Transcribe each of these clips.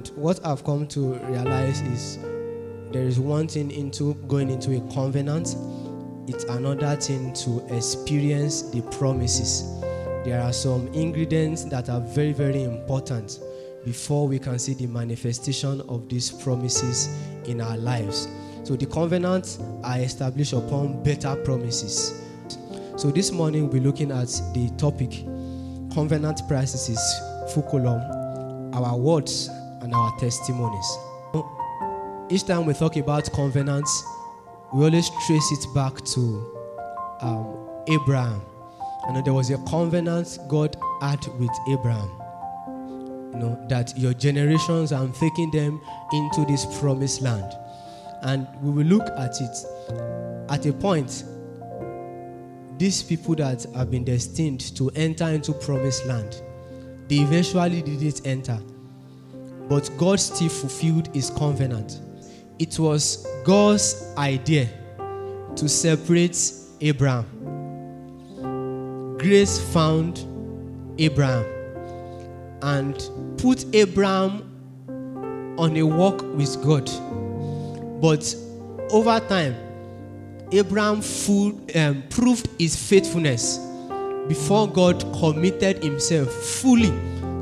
And what I've come to realize is there is one thing into going into a covenant. It's another thing to experience the promises. There are some ingredients that are very, very important before we can see the manifestation of these promises in our lives. So the covenants are established upon better promises. So this morning we'll be looking at the topic, covenant practices, fulcrum, our words and our testimonies. Each time we talk about covenants, we always trace it back to Abraham. There was a covenant God had with Abraham. That your generations, I'm taking them into this promised land. And we will look at it. At a point, these people that have been destined to enter into promised land, they eventually didn't enter. But God still fulfilled his covenant. It was God's idea to separate Abraham. Grace found Abraham and put Abraham on a walk with God. But over time, Abraham proved his faithfulness before God committed himself fully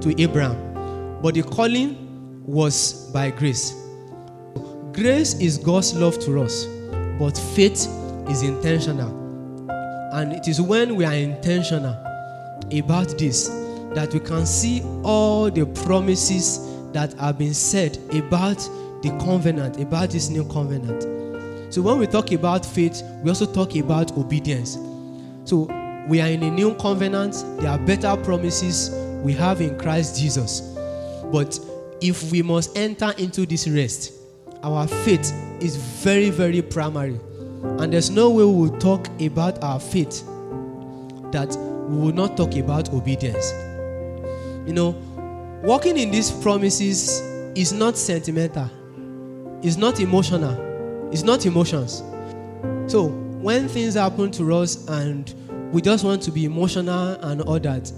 to Abraham. But the calling was by grace. Grace is God's love to us, but faith is intentional. And it is when we are intentional about this that we can see all the promises that have been said about the covenant, about this new covenant. So when we talk about faith, we also talk about obedience. So we are in a new covenant. There are better promises we have in Christ Jesus. But if we must enter into this rest, our faith is very, very primary. And there's no way we will talk about our faith that we will not talk about obedience. Walking in these promises is not sentimental. It's not emotional. It's not emotions. So when things happen to us and we just want to be emotional and all that,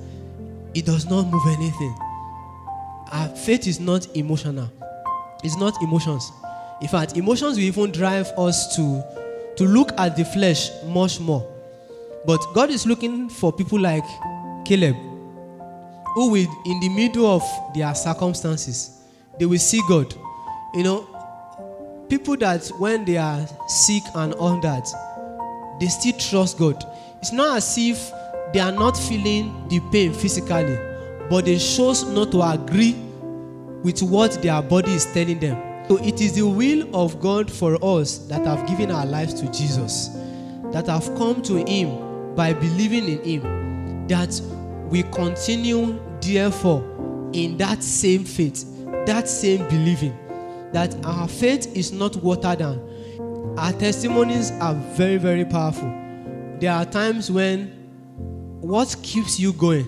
it does not move anything. Our faith is not emotional. It's not emotions. In fact, emotions will even drive us to look at the flesh much more. But God is looking for people like Caleb, who will, in the middle of their circumstances, they will see God. People that when they are sick and all that, they still trust God. It's not as if they are not feeling the pain physically, but they chose not to agree with what their body is telling them. So it is the will of God for us that have given our lives to Jesus, that have come to him by believing in him, that we continue therefore in that same faith, that same believing, that our faith is not watered down. Our testimonies are very, very powerful. There are times when what keeps you going,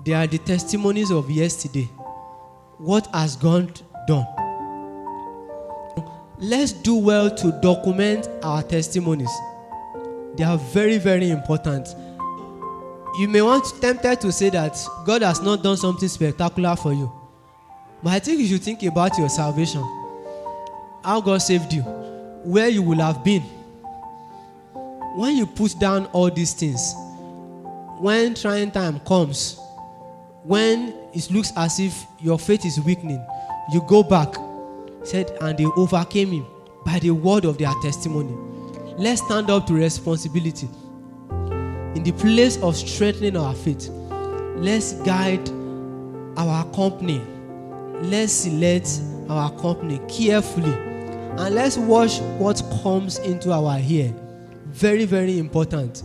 they are the testimonies of yesterday. What has gone done. Let's do well to document our testimonies. They are very, very important. You may want tempted to say that God has not done something spectacular for you. But I think you should think about your salvation. How God saved you. Where you will have been. When you put down all these things, when trying time comes, when it looks as if your faith is weakening, you go back. Said, and they overcame him by the word of their testimony. Let's stand up to responsibility. In the place of strengthening our faith, let's guide our company. Let's select our company carefully. And let's watch what comes into our ear. Very, very important.